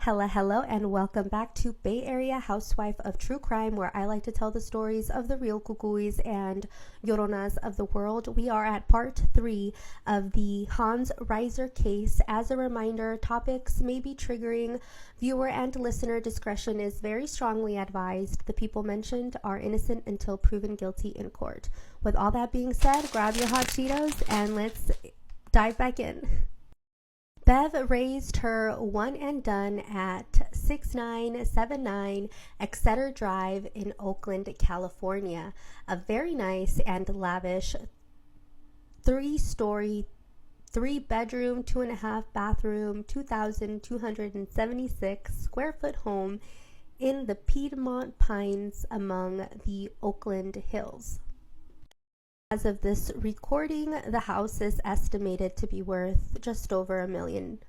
Hello, and welcome back to Bay Area Housewife of True Crime, where I like to tell the stories of the real cucuys and lloronas of the world. We are at part 3 of the Hans Reiser case. As a reminder, topics may be triggering. Viewer and listener discretion is very strongly advised. The people mentioned are innocent until proven guilty in court. With all that being said, grab your hot Cheetos and let's dive back in. Bev raised her one and done at 6979 Exeter Drive in Oakland, California. A very nice and lavish 3-story, 3-bedroom, 2.5 bathroom, 2,276 square foot home in the Piedmont Pines among the Oakland Hills. As of this recording, the house is estimated to be worth just over $1 million.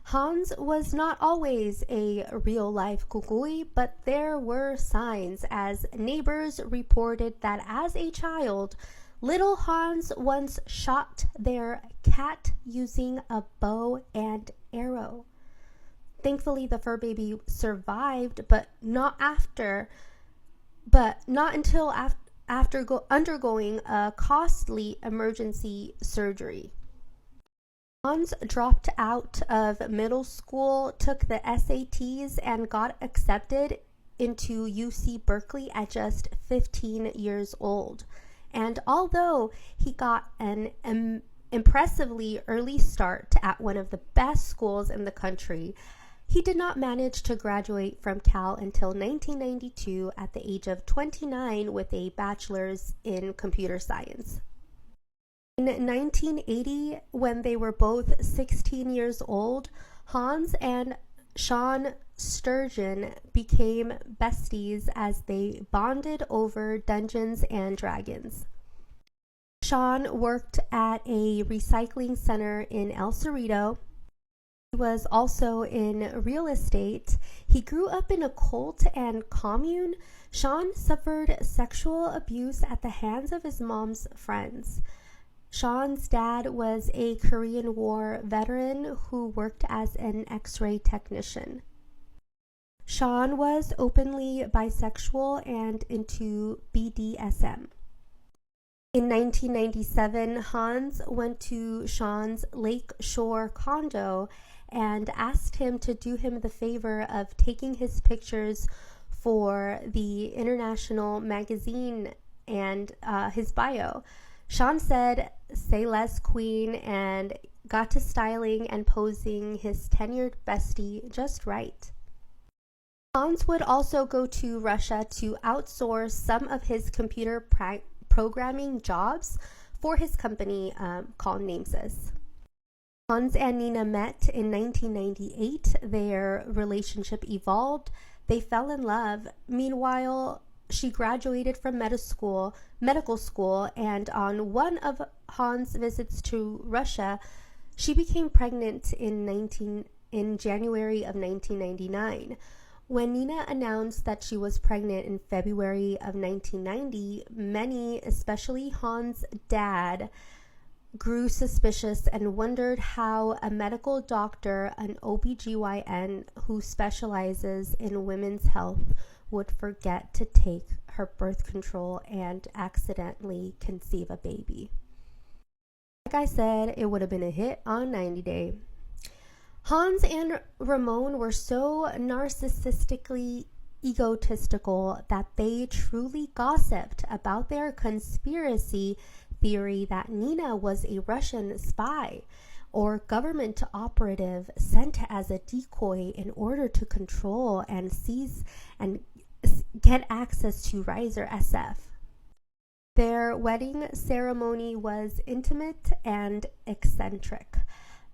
Hans was not always a real-life cucuy, but there were signs, as neighbors reported that as a child, little Hans once shot their cat using a bow and arrow. Thankfully, the fur baby survived, but not until after undergoing a costly emergency surgery. Hans dropped out of middle school, took the SATs, and got accepted into UC Berkeley at just 15 years old. And although he got an impressively early start at one of the best schools in the country, he did not manage to graduate from Cal until 1992 at the age of 29 with a bachelor's in computer science. In 1980, when they were both 16 years old, Hans and Sean Sturgeon became besties as they bonded over Dungeons and Dragons. Sean worked at a recycling center in El Cerrito. He was also in real estate. He grew up in a cult and commune. Sean suffered sexual abuse at the hands of his mom's friends. Sean's dad was a Korean War veteran who worked as an X-ray technician. Sean was openly bisexual and into BDSM. In 1997, Hans went to Sean's Lakeshore condo and asked him to do him the favor of taking his pictures for the international magazine and his bio. Sean said, "Say less, queen," and got to styling and posing his tenured bestie just right. Hans would also go to Russia to outsource some of his computer programming jobs for his company called Namesys. Hans and Nina met in 1998. Their relationship evolved. They fell in love. Meanwhile, she graduated from medical school, and on one of Hans' visits to Russia, she became pregnant in January of 1999. When Nina announced that she was pregnant in February of 1990, many, especially Hans' dad, grew suspicious and wondered how a medical doctor, an OBGYN who specializes in women's health, would forget to take her birth control and accidentally conceive a baby. Like I said, it would have been a hit on 90 Day. Hans and Ramon were so narcissistically egotistical that they truly gossiped about their conspiracy theory that Nina was a Russian spy or government operative sent as a decoy in order to control and seize and get access to Reiser SF. Their wedding ceremony was intimate and eccentric.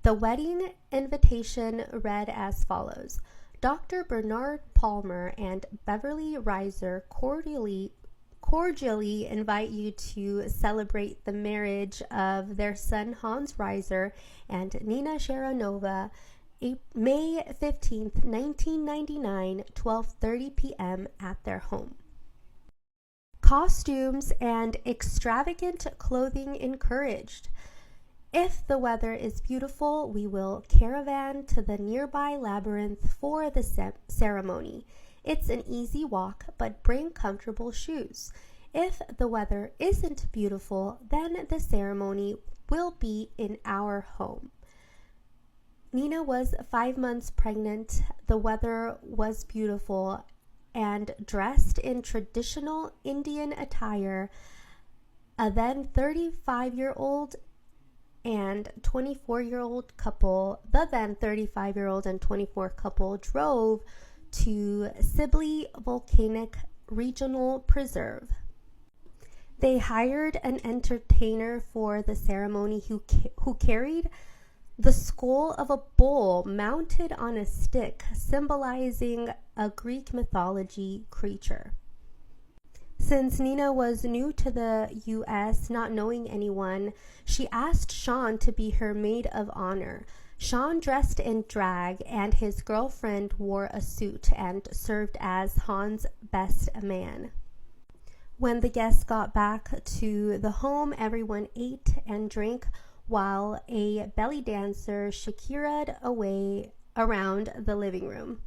The wedding invitation read as follows: Dr. Bernard Palmer and Beverly Reiser cordially invite you to celebrate the marriage of their son Hans Reiser and Nina Sharonova, May 15th, 1999, 12:30 p.m. at their home. Costumes and extravagant clothing encouraged. If the weather is beautiful, we will caravan to the nearby labyrinth for the ceremony. It's an easy walk, but bring comfortable shoes. If the weather isn't beautiful, then the ceremony will be in our home. Nina was 5 months pregnant. The weather was beautiful, and dressed in traditional Indian attire, a then 35-year-old and 24-year-old couple, the then 35-year-old and 24 couple drove to Sibley Volcanic Regional Preserve. They hired an entertainer for the ceremony who carried the skull of a bull mounted on a stick, symbolizing a Greek mythology creature. Since Nina was new to the U.S., not knowing anyone, she asked Sean to be her maid of honor. Sean dressed in drag, and his girlfriend wore a suit and served as Hans' best man. When the guests got back to the home, everyone ate and drank while a belly dancer Shakira'd away around the living room.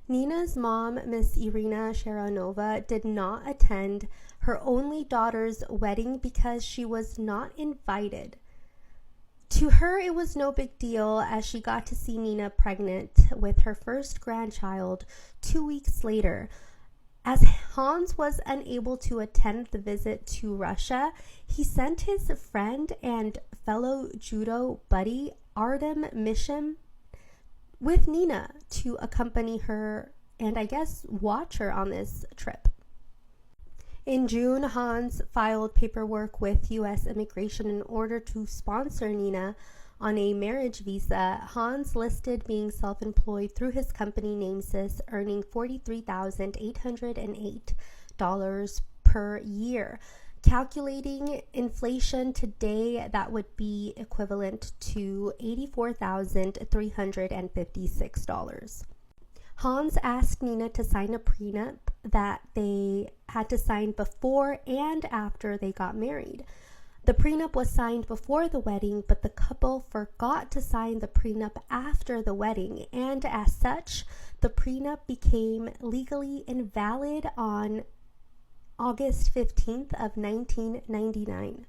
Nina's mom, Miss Irina Sharonova, did not attend her only daughter's wedding because she was not invited. To her, it was no big deal, as she got to see Nina pregnant with her first grandchild 2 weeks later. As Hans was unable to attend the visit to Russia, he sent his friend and fellow judo buddy Artem Mishim with Nina to accompany her and I guess watch her on this trip. In June, Hans filed paperwork with U.S. Immigration in order to sponsor Nina on a marriage visa. Hans listed being self-employed through his company Namesys, earning $43,808 per year. Calculating inflation today, that would be equivalent to $84,356. Hans asked Nina to sign a prenup that they had to sign before and after they got married. The prenup was signed before the wedding, but the couple forgot to sign the prenup after the wedding, and as such, the prenup became legally invalid on August 15th of 1999.